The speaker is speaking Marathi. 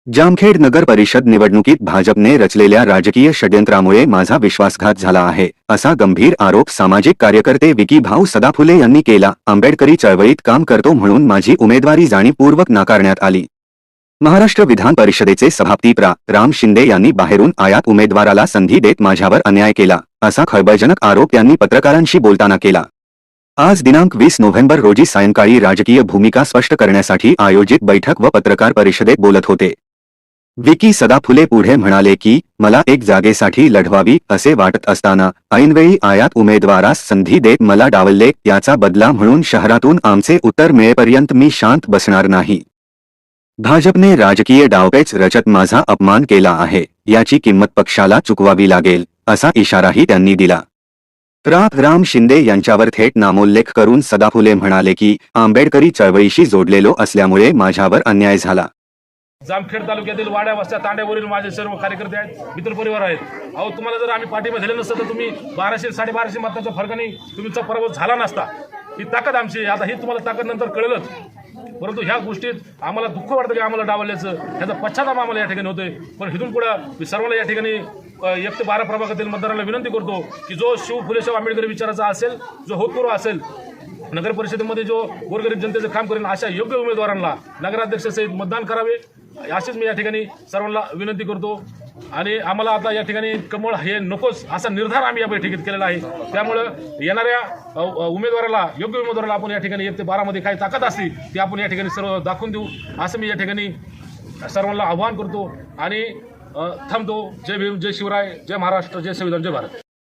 जामखेड नगर परिषद निवडणुकीत भाजपने रचलेल्या राजकीय षड्यंत्रामुळे माझा विश्वासघात झाला आहे, असा गंभीर आरोप सामाजिक कार्यकर्ते विकी भाऊ सदाफुले यांनी केला। आंबेडकरी चळवळीत काम करतो म्हणून माझी उमेदवारी जाणीवपूर्वक नाकारण्यात आली। महाराष्ट्र विधान परिषदेचे सभापती राम शिंदे यांनी बाहेरून आयात उमेदवाराला संधी देत माझ्यावर अन्याय केला, असा खळबळजनक आरोप त्यांनी पत्रकारांशी बोलताना केला। आज दिनांक 20 नोव्हेंबर रोजी सायंकाळी राजकीय भूमिका स्पष्ट करण्यासाठी आयोजित बैठक व पत्रकार परिषदेत बोलत होते। विकी सदाफुले पुढे म्हणाले की मला एक जागेसाठी लढवावी असे वाटत असताना ऐनवेळी आयात उमेदवारास संधी देत मला डावलले, याचा बदला म्हणून शहरातून आमचे उत्तर मिळेपर्यंत मी शांत बसणार नाही। भाजपने राजकीय डावपेच रचत माझा अपमान केला आहे, याची किंमत पक्षाला चुकवावी लागेल, असा इशाराही त्यांनी दिला। राम शिंदे यांच्यावर थेट नामोल्लेख करून सदाफुले म्हणाले की आंबेडकरी चळवळीशी जोडलेलो असल्यामुळे माझ्यावर अन्याय झाला। जामखेड तालुक्यातील वाड्या वस्त्या तांड्यावरील माझे सर्व कार्यकर्ते आहेत, मित्र परिवार आहेत। अहो, तुम्हाला जर आम्ही पाठिंबा दिले नसतं तर तुम्ही 1200-1250 मताच्या फरकाने तुमचा पराभव झाला नसता। ही ताकद आमची, आता ही तुम्हाला ताकद नंतर कळेलच। परंतु ह्या गोष्टीत आम्हाला दुःख वाटतं की आम्हाला डावलल्याचं, ह्याचा पश्चाताप आम्हाला या ठिकाणी होतोय। पण इथून पुढे मी सर्वांना या ठिकाणी 1 ते 12 प्रभागातील मतदारांना विनंती करतो की जो फुलेशाह आंबेडकरी विचाराचा असेल, जो होतकरू असेल, नगर परिषदेमध्ये जो गोरगरीब जनतेचं काम करेल, अशा योग्य उमेदवारांना नगराध्यक्षासहित मतदान करावे, अशीच मी या ठिकाणी सर्वांना विनंती करतो। आणि आम्हाला आता या ठिकाणी कमळ हे नकोच असा निर्धार आम्ही या बैठकीत केलेला आहे। त्यामुळे येणाऱ्या उमेदवाराला, योग्य उमेदवाराला आपण या ठिकाणी 1 ते 12 मध्ये काही ताकद असली ती आपण या ठिकाणी सर्व दाखवून देऊ, असं मी या ठिकाणी सर्वांना आवाहन करतो आणि थांबतो। जय भीम, जय शिवराय, जय महाराष्ट्र, जय संविधान, जय भारत।